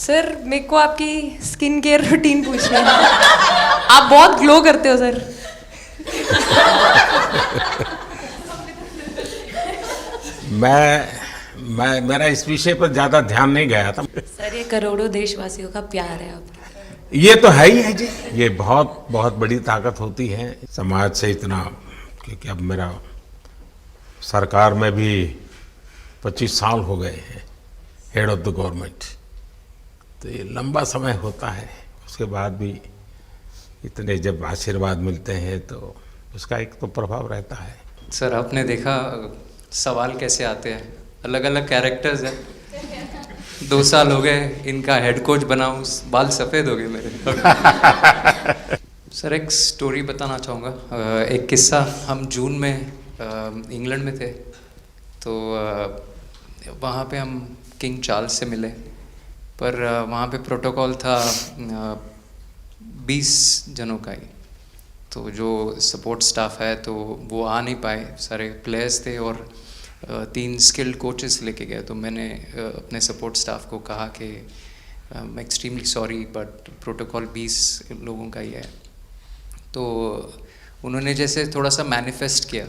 Sir मेरे को आपकी स्किन केयर रूटीन पूछनी है। आप बहुत ग्लो करते हो सर। मैं मेरा इस विषय पर ज़्यादा ध्यान नहीं गया था। सर ये करोड़ों देशवासियों का प्यार है आपका। ये तो है ही है जी, ये बहुत बहुत बड़ी ताकत होती है समाज से इतना, क्योंकि अब मेरा सरकार में भी 25 साल हो गए हैं हेड ऑफ द गवर्नमेंट, तो ये लंबा समय होता है। उसके बाद भी इतने जब आशीर्वाद मिलते हैं तो उसका एक तो प्रभाव रहता है। सर आपने देखा सवाल कैसे आते हैं, अलग अलग कैरेक्टर्स हैं। 2 साल हो गए इनका हेड कोच बनाऊं, बाल सफ़ेद हो गए मेरे। सर एक स्टोरी बताना चाहूँगा, एक किस्सा। हम जून में इंग्लैंड में थे, तो वहाँ पे हम किंग चार्ल्स से मिले, पर वहाँ पे प्रोटोकॉल था 20 जनों का ही। तो जो सपोर्ट स्टाफ है तो वो आ नहीं पाए, सारे प्लेयर्स थे और 3 स्किल्ड कोचेस लेके गए। तो मैंने अपने सपोर्ट स्टाफ को कहा कि I am extremely sorry but protocol 20 लोगों का ही है। तो उन्होंने जैसे थोड़ा सा मैनिफेस्ट किया।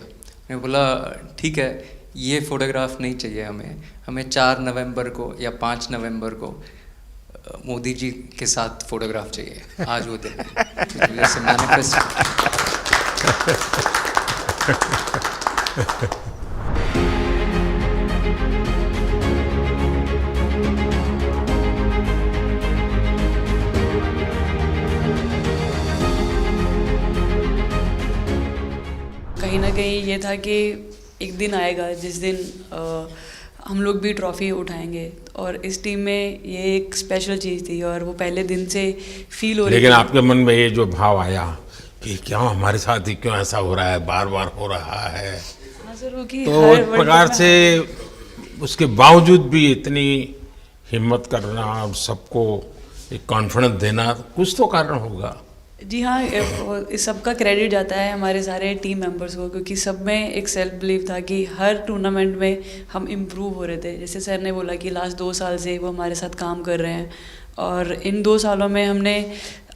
मैं बोला ठीक है, ये फ़ोटोग्राफ नहीं चाहिए हमें 4 नवंबर को या 5 नवंबर को मोदी जी के साथ फ़ोटोग्राफ चाहिए, आज वो दिन है। तो जैसे मैनिफेस्ट। कहीं ना कहीं ये था कि एक दिन आएगा जिस दिन हम लोग भी ट्रॉफ़ी उठाएंगे, और इस टीम में ये एक स्पेशल चीज़ थी और वो पहले दिन से फील हो रही थी। लेकिन आपके मन में ये जो भाव आया कि क्यों हमारे साथ ही क्यों ऐसा हो रहा है, बार बार हो रहा है, हाँ सर, वो कि तो एक प्रकार से उसके बावजूद भी इतनी हिम्मत करना और सबको एक कॉन्फिडेंस देना, कुछ तो कारण होगा। जी हाँ, इस सब का क्रेडिट जाता है हमारे सारे टीम मेंबर्स को, क्योंकि सब में एक सेल्फ बिलीव था कि हर टूर्नामेंट में हम इम्प्रूव हो रहे थे। जैसे सर ने बोला कि लास्ट 2 साल से वो हमारे साथ काम कर रहे हैं, और इन 2 सालों में हमने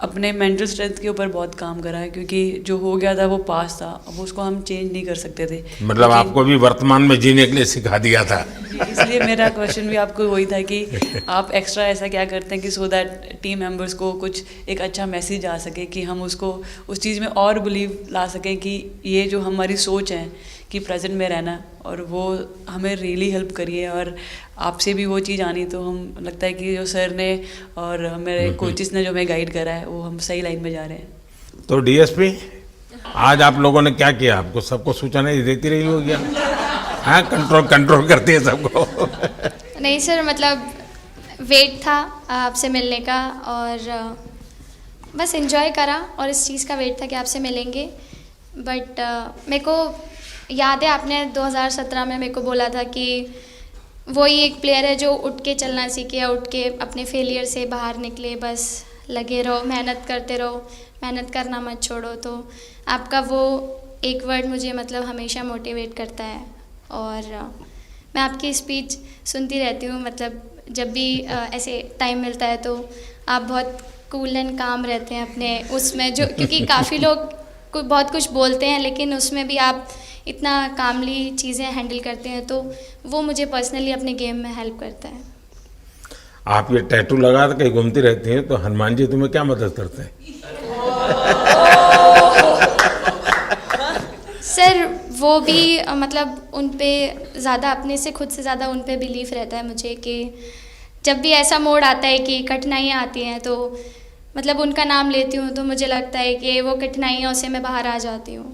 अपने मेंटल स्ट्रेंथ के ऊपर बहुत काम करा है, क्योंकि जो हो गया था वो पास था, अब उसको हम चेंज नहीं कर सकते थे। मतलब आपको भी वर्तमान में जीने के लिए सिखा दिया था। इसलिए मेरा क्वेश्चन भी आपको वही था कि आप एक्स्ट्रा ऐसा क्या करते हैं कि सो दैट टीम मेंबर्स को कुछ एक अच्छा मैसेज आ सके, कि हम उसको उस चीज़ में और बिलीव ला सकें कि ये जो हमारी सोच है कि प्रेजेंट में रहना, और वो हमें रियली हेल्प करिए। और आपसे भी वो चीज़ आनी, तो हम लगता है कि जो सर ने और मेरे कोचेस ने जो हमें गाइड करा है वो हम सही लाइन में जा रहे हैं। तो डीएसपी, आज आप लोगों ने क्या किया? आपको सबको सूचना देती रही होगी, हाँ? कंट्रोल करती है सबको। नहीं सर, मतलब वेट था आपसे मिलने का, और बस एंजॉय करा, और इस चीज़ का वेट था कि आपसे मिलेंगे। बट मेरे को याद है आपने 2017 में मेरे को बोला था कि वही एक प्लेयर है जो उठ के चलना सीखे, उठ के अपने फेलियर से बाहर निकले, बस लगे रहो, मेहनत करते रहो, मेहनत करना मत छोड़ो। तो आपका वो एक वर्ड मुझे मतलब हमेशा मोटिवेट करता है, और मैं आपकी स्पीच सुनती रहती हूँ। मतलब जब भी ऐसे टाइम मिलता है तो आप बहुत कूल एंड काम रहते हैं अपने उसमें, जो क्योंकि काफ़ी लोग बहुत कुछ बोलते हैं, लेकिन उसमें भी आप इतना कामली चीज़ें हैंडल करते हैं, तो वो मुझे पर्सनली अपने गेम में हेल्प करता है। आप ये टैटू लगा के घूमती रहती हैं, तो हनुमान जी तुम्हें क्या मदद करते हैं? सर वो भी मतलब उन पे ज़्यादा, अपने से खुद से ज़्यादा उन पे बिलीफ रहता है मुझे, कि जब भी ऐसा मोड़ आता है कि कठिनाइयाँ आती हैं, तो मतलब उनका नाम लेती हूँ तो मुझे लगता है कि वो कठिनाइयों से मैं बाहर आ जाती हूँ।